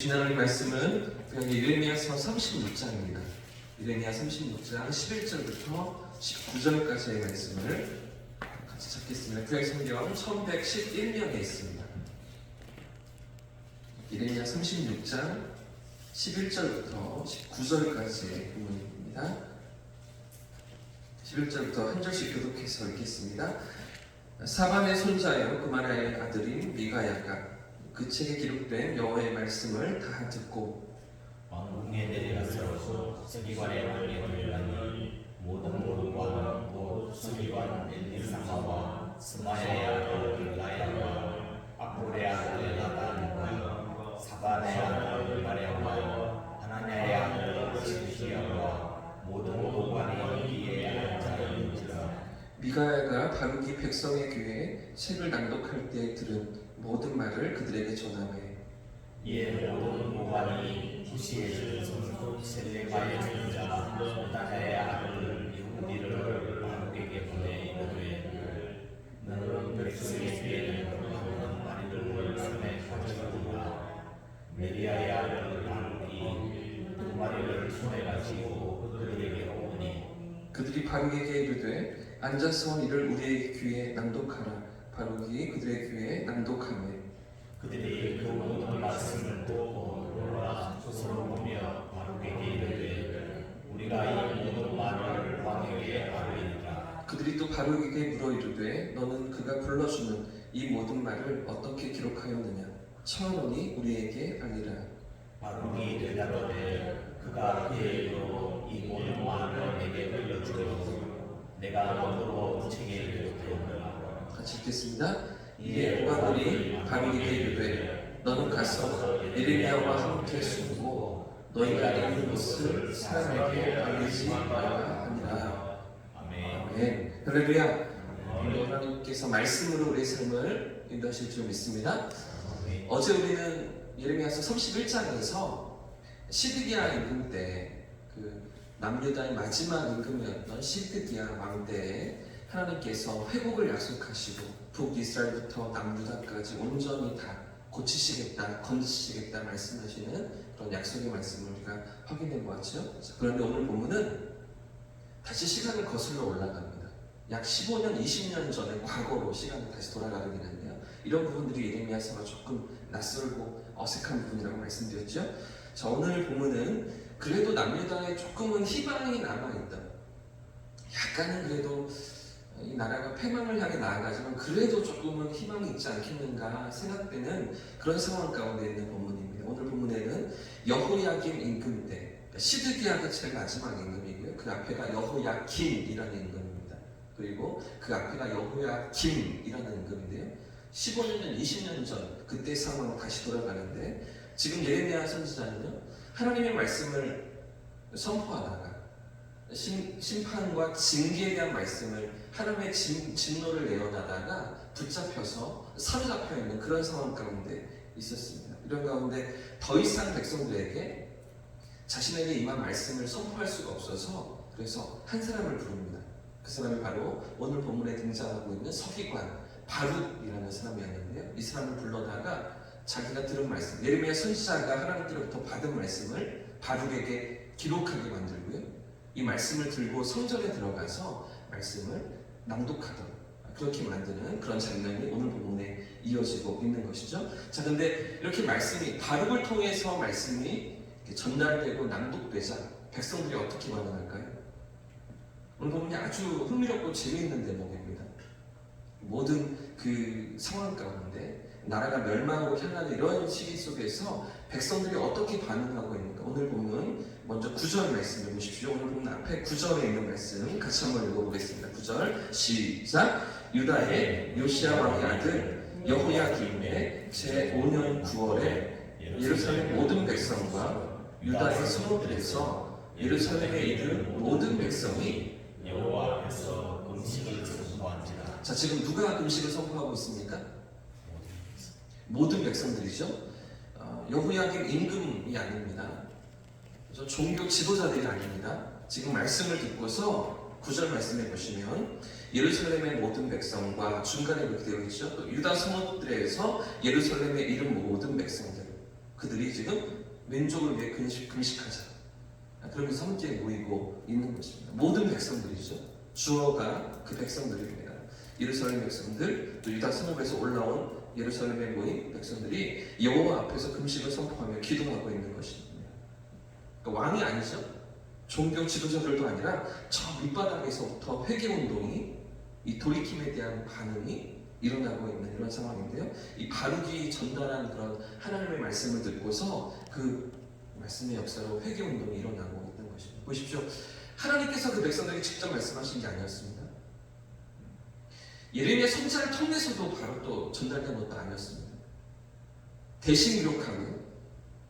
지난날 말씀은 예레미야서 36장입니다. 예레미야 36장 11절부터 19절까지의 말씀을 같이 찾겠습니다. 구약 성경 1111면에 있습니다. 예레미야 36장 11절부터 19절까지의 부분입니다. 11절부터 한 절씩 교독해서 읽겠습니다. 사반의 손자여 그마라의 아들인 미가야가 그 책에 기록된 여호와의 말씀을 다 듣고 왕궁에 내려가서 서기관의 명령을 받니 모든 모르와 곧 서기관 엘리사마와 스마야의 아들 라야와 악보레의 아들 나단과 사반의 아들 마랴와 하나냐의 아들 시시야와 모든 보관이 여기에 앉아 있는지라. 미가야가 바룩이 백성의 귀에 책을 낭독할 때 들은 모든 말을 그들에게 전하매 이에 모든 보관이 후시의 손 셀레마의 손자 소다냐의 아들 예후디를 바룩에게 보내 이르되 너는 백성에게 하는 말을 손에 가져오라. 메리아의 아들 바룩이 두 마리를 손에 가지고 그들에게 오니 그들이 바룩에게 이르되 앉아서 이를 우리의 귀에 낭독하라. 바룩이 그들의 귀에 낭독하매 그들이 그 모든 말씀을 듣고 놀라 서로 보며 바룩에게 이르되 우리가 이 모든 말을 왕에게 아뢰리라. 그들이 또 바룩에게 물어 이르되 너는 그가 불러주는 이 모든 말을 어떻게 기록하였느냐 청하노니 우리에게 알리라. 바룩이 대답하되 그가 그의 입으로 이 모든 말을 내게 들려주고 내가 너로 책에 기록하였노라. 같이 읽겠습니다. 이에 보관들이 바룩에게 이르되 너는 가서 예레미야와 함께 숨고 너희가 있는 곳을 사람에게 알리지 말라 하니라. 아멘. 할렐루야. 하나님께서 말씀으로 우리의 삶을 인도하실 줄 믿습니다. 어제 우리는 예레미야서 31장에서 시드기야 임금 때 그 남유다의 마지막 임금이었던 시드기야 왕 때에 하나님께서 회복을 약속하시고 북이스라엘부터 남유다까지 온전히 다 고치시겠다, 건지시겠다 말씀하시는 그런 약속의 말씀을 우리가 확인해 보았죠. 그런데 오늘 본문은 다시 시간을 거슬러 올라갑니다. 약 15년, 20년 전의 과거로 시간을 다시 돌아가게 되는데요. 이런 부분들이 예레미야서가 조금 낯설고 어색한 부분이라고 말씀드렸죠. 자, 오늘 본문은 그래도 남유다에 조금은 희망이 남아있다. 약간은 그래도 이 나라가 패망을 향해 나아가지만 그래도 조금은 희망이 있지 않겠는가 생각되는 그런 상황 가운데 있는 본문입니다. 오늘 본문에는 여호야김 임금 때 시드기야가 제일 마지막 임금이고요. 그 앞에가 여호야김이라는 임금입니다. 그리고 그 앞에가 여호야김이라는 임금인데요. 15년, 20년 전 그때 상황으로 다시 돌아가는데 지금 예레미야 선지자는요. 하나님의 말씀을 선포하다가 심판과 징계에 대한 말씀을 하나님의 진노를 내어다다가 붙잡혀서 사로잡혀 있는 그런 상황 가운데 있었습니다. 이런 가운데 더 이상 백성들에게 자신에게 임한 말씀을 선포할 수가 없어서 그래서 한 사람을 부릅니다. 그 사람이 바로 오늘 본문에 등장하고 있는 서기관 바룩이라는 사람이었는데요. 이 사람을 불러다가 자기가 들은 말씀, 예레미야 선지자가 하나님께로부터 받은 말씀을 바룩에게 기록하게 만들고요. 이 말씀을 들고 성전에 들어가서 말씀을 낭독하던 그렇게 만드는 그런 장면이 오늘 본문에 이어지고 있는 것이죠. 자, 근데 이렇게 말씀이 바룩을 통해서 말씀이 전달되고 낭독되자 백성들이 어떻게 반응할까요? 오늘 본문이 아주 흥미롭고 재미있는 대목입니다. 모든 그 상황 가운데 나라가 멸망으로 향하는 이런 시기 속에서 백성들이 어떻게 반응하고 있는가? 오늘 보면 먼저 9절 말씀을 보십시오. 오늘 보면 앞에 9절에 있는 말씀 같이 한번 읽어보겠습니다. 9절 시작. 유다의 요시야 왕의 아들 여호야김의 제5년 9월에 예루살렘 모든 백성과 유다의 성읍들에서 예루살렘에 이른 모든 백성이 여호와 앞에서 음식을 선포한지라. 자, 지금 누가 음식을 선포하고 있습니까? 모든 백성들이죠. 여호야김 임금이 아닙니다. 종교 지도자들이 아닙니다. 지금 말씀을 듣고서 9절 말씀해 보시면 예루살렘의 모든 백성과 중간에 이렇게 되어 있죠. 또 유다 성읍들에서 예루살렘에 이른 모든 백성들 그들이 지금 민족을 위해 금식하자. 그러면서 함께 모이고 있는 것입니다. 모든 백성들이죠. 주어가 그 백성들입니다. 예루살렘 백성들, 또 유다 성읍에서 올라온 예루살렘에 모인 백성들이 여호와 앞에서 금식을 선포하며 기도하고 있는 것입니다. 그러니까 왕이 아니죠. 종교 지도자들도 아니라 저 밑바닥에서부터 회개운동이, 이 돌이킴에 대한 반응이 일어나고 있는 이런 상황인데요. 이 바룩이 전달한 그런 하나님의 말씀을 듣고서 그 말씀의 역사로 회개운동이 일어나고 있는 것입니다. 보십시오. 하나님께서 그 백성들에게 직접 말씀하신 게 아니었습니다. 예레미야 선지자를 통해서도 바로 또 전달된 것도 아니었습니다. 대신 기록하고요.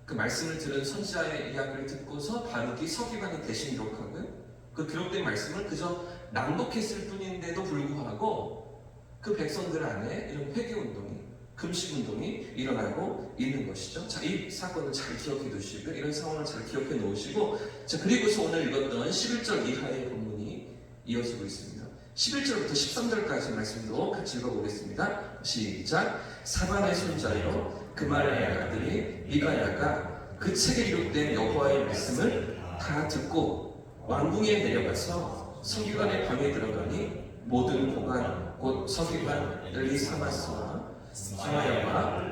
그 말씀을 들은 선지자의 이야기를 듣고서 바룩이 서기관이 대신 기록하고요. 그 기록된 말씀을 그저 낭독했을 뿐인데도 불구하고 그 백성들 안에 이런 회개운동이, 금식운동이 일어나고 있는 것이죠. 자, 이 사건을 잘 기억해 두시고 이런 상황을 잘 기억해 놓으시고, 자, 그리고서 오늘 읽었던 11절 이하의 본문이 이어지고 있습니다. 11절부터 13절까지 말씀도 같이 읽어보겠습니다. 시작. 사반의 손자요 그말의 아들이 미가야가 그 책에 기록된 여호와의 말씀을 다 듣고 왕궁에 내려가서 서기관의 방에 들어가니 모든 고관 곧 서기관 엘리사마스와 스마야와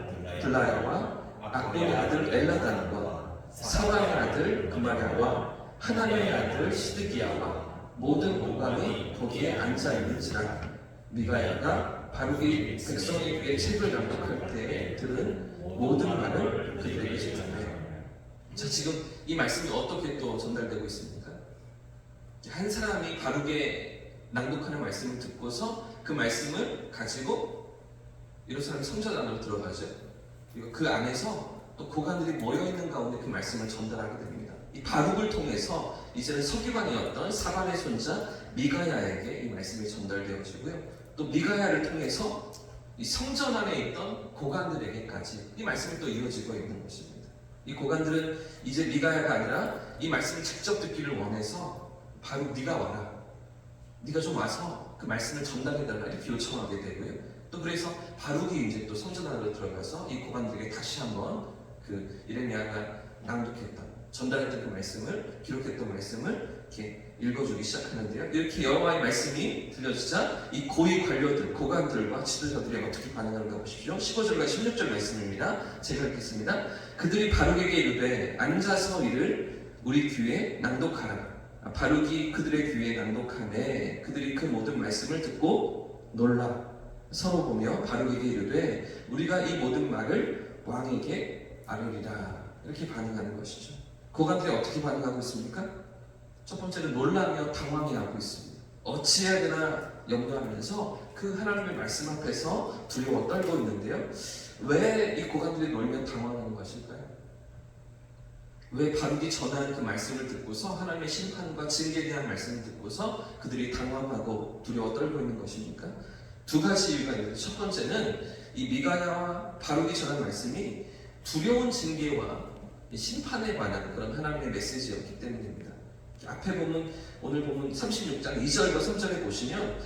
들라야와 악본의 아들 엘라단과 사반의 아들 그마야와 하나님의 아들 시드기야와 모든 고관이 거기에 앉아있는지라. 미가야가 바룩이 백성의 귀에 책을 낭독할 때에 들은 모든 말을 그들에게 전하며. 자, 지금 이 말씀이 어떻게 또 전달되고 있습니까? 한 사람이 바룩의 낭독하는 말씀을 듣고서 그 말씀을 가지고 예루살렘 성전 안으로 들어가죠. 그리고 그 안에서 또 고관들이 모여있는 가운데 그 말씀을 전달하게 됩니다. 이 바룩을 통해서 이제는 서기관이었던 사반의 손자 미가야에게 이 말씀이 전달되어지고요. 또 미가야를 통해서 이 성전 안에 있던 고관들에게까지 이 말씀이 또 이어지고 있는 것입니다. 이 고관들은 이제 미가야가 아니라 이 말씀을 직접 듣기를 원해서 바룩 네가 와라, 네가 좀 와서 그 말씀을 전달해달라 이렇게 요청하게 되고요. 또 그래서 바룩이 이제 또 성전 안으로 들어가서 이 고관들에게 다시 한번 그 예레미야가 낭독했던, 전달했던 그 말씀을, 기록했던 말씀을 이렇게 읽어주기 시작하는데요. 이렇게 여호와의 말씀이 들려지자 이 고위 관료들, 고관들과 지도자들이 어떻게 반응하는가 보십시오. 15절과 16절 말씀입니다. 제가 읽겠습니다. 그들이 바룩에게 이르되 앉아서 이를 우리 귀에 낭독하라. 바룩이 그들의 귀에 낭독하매 그들이 그 모든 말씀을 듣고 놀라 서로 보며 바룩에게 이르되 우리가 이 모든 말을 왕에게 아뢰리라. 이렇게 반응하는 것이죠. 고관들이 어떻게 반응하고 있습니까? 첫 번째는 놀라며 당황해하고 있습니다. 어찌해야 되나 염려하면서 그 하나님의 말씀 앞에서 두려워 떨고 있는데요. 왜 이 고관들이 놀며 당황하는 것일까요? 왜 바룩이 전한 그 말씀을 듣고서 하나님의 심판과 징계에 대한 말씀을 듣고서 그들이 당황하고 두려워 떨고 있는 것입니까? 두 가지 이유가 있는데, 첫 번째는 이 미가야와 바룩이 전한 말씀이 두려운 징계와 심판에 관한 그런 하나님의 메시지였기 때문입니다. 앞에 보면, 오늘 보면 36장 2절과 3절에 보시면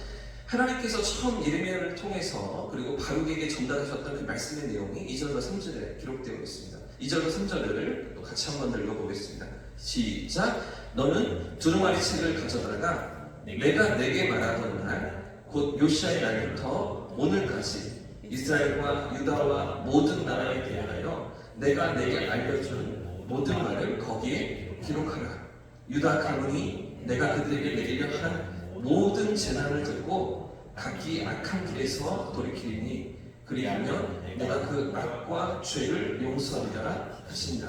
하나님께서 처음 예레미야를 통해서 그리고 바룩에게 전달하셨던 그 말씀의 내용이 2절과 3절에 기록되어 있습니다. 2절과 3절을 또 같이 한번 읽어보겠습니다. 시작. 너는 두루마리 책을 가져다가 내가 내게 말하던 날 곧 요시아의 날부터 오늘까지 이스라엘과 유다와 모든 나라에 대하여 내가 내게 알려준 모든 말을 거기에 기록하라. 유다 가문이 내가 그들에게 내리려 한 모든 재난을 듣고 각기 악한 길에서 돌이키리니 그리하면 내가 그 악과 죄를 용서하리라 하신다.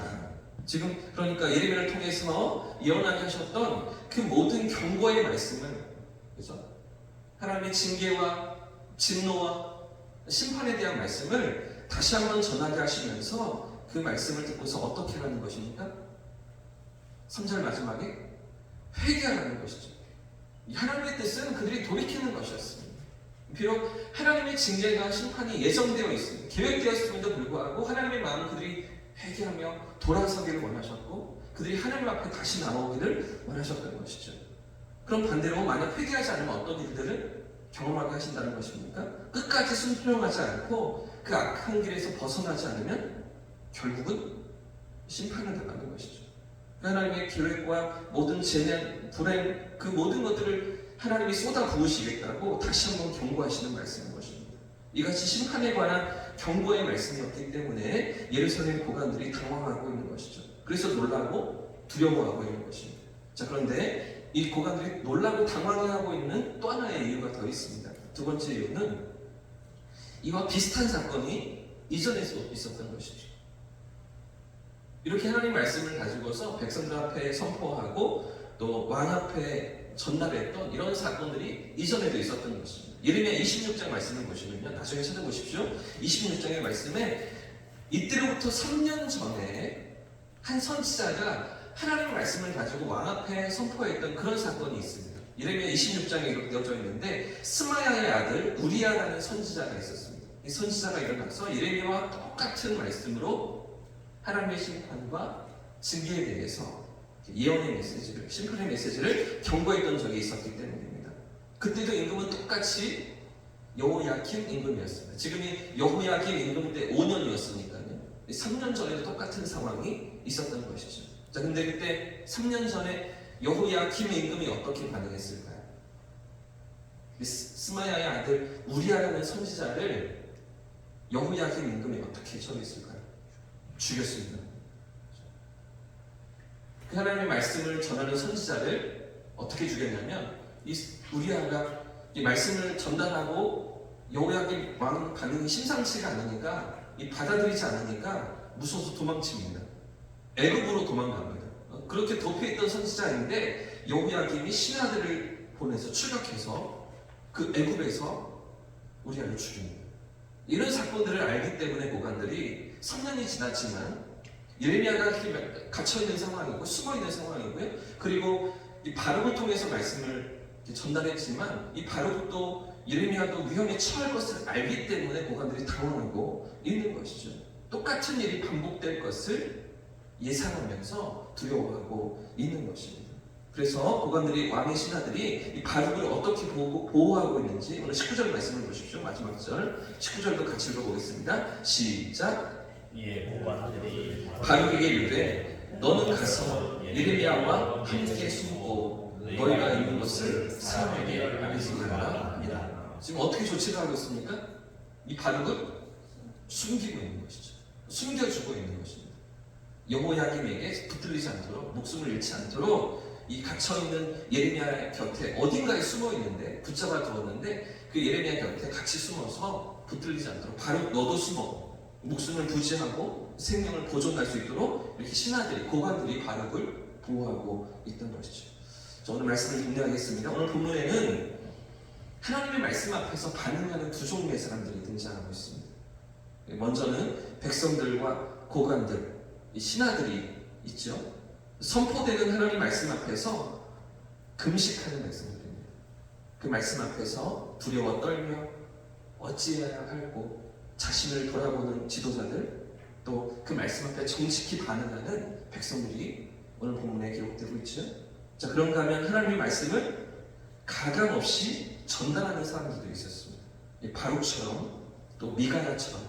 지금 그러니까 예레미야를 통해서 예언하게 하셨던 그 모든 경고의 말씀을, 그죠? 하나님의 징계와 진노와 심판에 대한 말씀을 다시 한번 전하게 하시면서 그 말씀을 듣고서 어떻게 하는 것입니까? 3절 마지막에 회개하라는 것이죠. 하나님의 뜻은 그들이 돌이키는 것이었습니다. 비록 하나님의 징계가 심판이 예정되어 있습니다. 계획되었음에도 불구하고 하나님의 마음은 그들이 회개하며 돌아서기를 원하셨고 그들이 하나님 앞에 다시 나오기를 원하셨던 것이죠. 그럼 반대로 만약 회개하지 않으면 어떤 일들을 경험하게 하신다는 것입니까? 끝까지 순종하지 않고 그 악한 길에서 벗어나지 않으면 결국은 심판을 당하는 것이죠. 하나님의 계획과 모든 재난, 불행, 그 모든 것들을 하나님이 쏟아 부으시겠다고 다시 한번 경고하시는 말씀인 것입니다. 이같이 심판에 관한 경고의 말씀이었기 때문에 예루살렘 고관들이 당황하고 있는 것이죠. 그래서 놀라고 두려워하고 있는 것입니다. 자, 그런데 이 고관들이 놀라고 당황하고 있는 또 하나의 이유가 더 있습니다. 두 번째 이유는 이와 비슷한 사건이 이전에도 있었던 것이죠. 이렇게 하나님 말씀을 가지고서 백성들 앞에 선포하고 또 왕 앞에 전달했던 이런 사건들이 이전에도 있었던 것입니다. 예레미야 26장 말씀을 보시면요, 나중에 찾아보십시오. 26장의 말씀에 이때로부터 3년 전에 한 선지자가 하나님의 말씀을 가지고 왕 앞에 선포했던 그런 사건이 있습니다. 예레미야 26장에 이렇게 되어져 있는데 스마야의 아들 우리야라는 선지자가 있었습니다. 이 선지자가 일어나서 예레미야와 똑같은 말씀으로 하나님의 심판과 징계에 대해서 예언의 메시지를, 심판의 메시지를 경고했던 적이 있었기 때문입니다. 그때도 임금은 똑같이 여호야김 임금이었습니다. 지금이 여호야김 임금 때 5년이었으니까요. 3년 전에도 똑같은 상황이 있었던 것이죠. 자, 근데 그때 3년 전에 여호야김 임금이 어떻게 반응했을까요? 스마야의 아들 우리야라는 선지자를 여호야김 임금이 어떻게 처리했을까요? 죽였습니다. 그 하나님의 말씀을 전하는 선지자를 어떻게 죽였냐면 이 우리야가 이 말씀을 전달하고 여호야김 왕 반응이 심상치가 않으니까 이 받아들이지 않으니까 무서워서 도망칩니다. 애굽으로 도망갑니다. 그렇게 도피했던 선지자인데 여호야김이 신하들을 보내서 출격해서 그 애굽에서 우리야를 죽입니다. 이런 사건들을 알기 때문에 고관들이 3년이 지났지만 예레미야가 갇혀있는 상황이고 숨어있는 상황이고요. 그리고 이 바룩을 통해서 말씀을 전달했지만 이 바룩도 예레미야도 위험에 처할 것을 알기 때문에 고관들이 당황하고 있는 것이죠. 똑같은 일이 반복될 것을 예상하면서 두려워하고 있는 것입니다. 그래서 고관들이 왕의 신하들이 이 바룩을 어떻게 보호하고 있는지 오늘 19절 말씀을 보십시오. 마지막 절 19절도 같이 읽어보겠습니다. 시작. 이에 고관들이 바룩에게 이르되 너는 가서 예레미야와 함께 숨고 너희가 있는 것을 사람에게 알리지 말라 합니다. 지금 어떻게 조치를 하고 있습니까? 이 바룩을 숨기고 있는 것이죠. 숨겨주고 있는 것입니다. 여호야김에게 붙들리지 않도록, 목숨을 잃지 않도록 이 갇혀있는 예레미야 곁에 어딘가에 숨어 있는데 붙잡아 두었는데 그 예레미야 곁에 같이 숨어서 붙들리지 않도록 바룩 너도 숨어 목숨을 부지하고 생명을 보존할 수 있도록 이렇게 신하들이, 고관들이 바룩을 보호하고 있던 것이죠. 자, 오늘 말씀을 정리하겠습니다. 오늘 본문에는 하나님의 말씀 앞에서 반응하는 두 종류의 사람들이 등장하고 있습니다. 먼저는 백성들과 고관들, 이 신하들이 있죠. 선포되는 하나님 말씀 앞에서 금식하는 백성들입니다. 그 말씀 앞에서 두려워 떨며 어찌해야 할고 자신을 돌아보는 지도자들, 또 그 말씀 앞에 정직히 반응하는 백성들이 오늘 본문에 기록되고 있죠. 자, 그런가 하면 하나님의 말씀을 가감 없이 전달하는 사람들도 있었습니다. 바룩처럼 또 미가야처럼,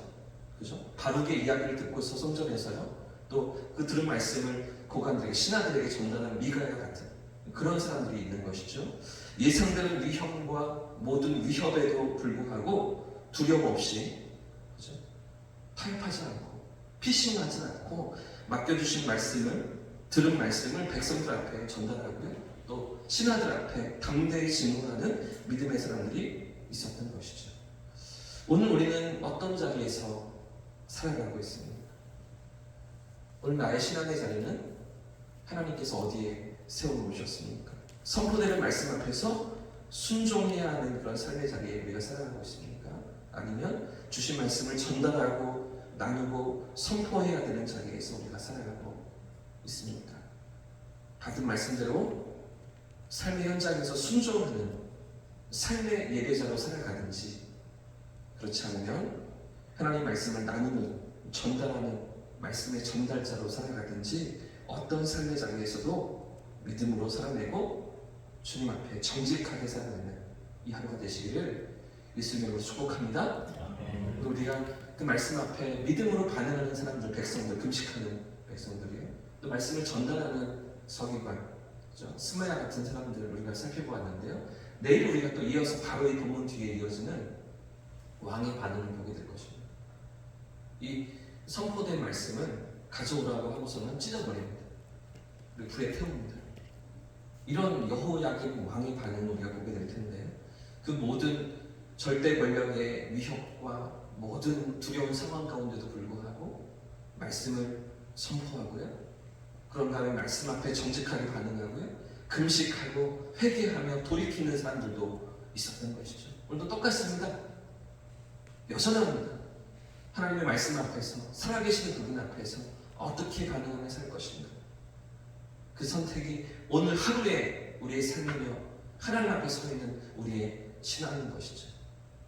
그죠? 바룩의 이야기를 듣고서 성전에서요. 또 그 들은 말씀을 고관들에게, 신하들에게 전달하는 미가야 같은 그런 사람들이 있는 것이죠. 예상되는 위험과 모든 위협에도 불구하고 두려움 없이, 그죠? 타협하지 않고 피신하지 않고 맡겨주신 말씀을, 들은 말씀을 백성들 앞에 전달하고요. 또 신하들 앞에 당대히 증언하는 믿음의 사람들이 있었던 것이죠. 오늘 우리는 어떤 자리에서 살아가고 있습니까? 오늘 나의 신앙의 자리는 하나님께서 어디에 세워놓으셨습니까? 선포되는 말씀 앞에서 순종해야 하는 그런 삶의 자리에 우리가 살아가고 있습니까? 아니면 주신 말씀을 전달하고 나누고 선포해야 되는 자리에서 우리가 살아가고 있습니까? 받은 말씀대로 삶의 현장에서 순종하는 삶의 예배자로 살아가든지, 그렇지 않으면 하나님 말씀을 나누는, 전달하는 말씀의 전달자로 살아가든지 어떤 삶의 자리에서도 믿음으로 살아내고 주님 앞에 정직하게 살아내는 이 하루가 되시기를 예수님으로 축복합니다. 우리가 그 말씀 앞에 믿음으로 반응하는 사람들, 백성들, 금식하는 백성들이요, 말씀을 전달하는 서기관, 그죠? 스마야 같은 사람들을 우리가 살펴보았는데요. 내일 우리가 또 이어서 바로 이 본문 뒤에 이어지는 왕의 반응을 보게 될 것입니다. 이 선포된 말씀은 가져오라고 하고서는 찢어버립니다. 그리고 불에 태웁니다. 이런 여호야김 왕의 반응을 우리가 보게 될 텐데, 그 모든 절대 권력의 위협과 모든 두려운 상황 가운데도 불구하고 말씀을 선포하고요. 그런 다음에 말씀 앞에 정직하게 반응하고요. 금식하고 회개하며 돌이키는 사람들도 있었던 것이죠. 오늘도 똑같습니다. 여전합니다. 하나님의 말씀 앞에서, 살아계신 그분 앞에서 어떻게 반응하며 살 것인가. 그 선택이 오늘 하루에 우리의 삶이며 하나님 앞에 서 있는 우리의 신앙인 것이죠.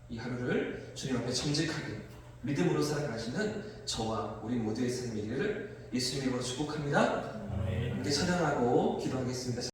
이 하루를 주님 앞에 정직하게 믿음으로 살아가시는 저와 우리 모두의 삶이기를 예수님으로 축복합니다. 함께 찬양하고 기도하겠습니다.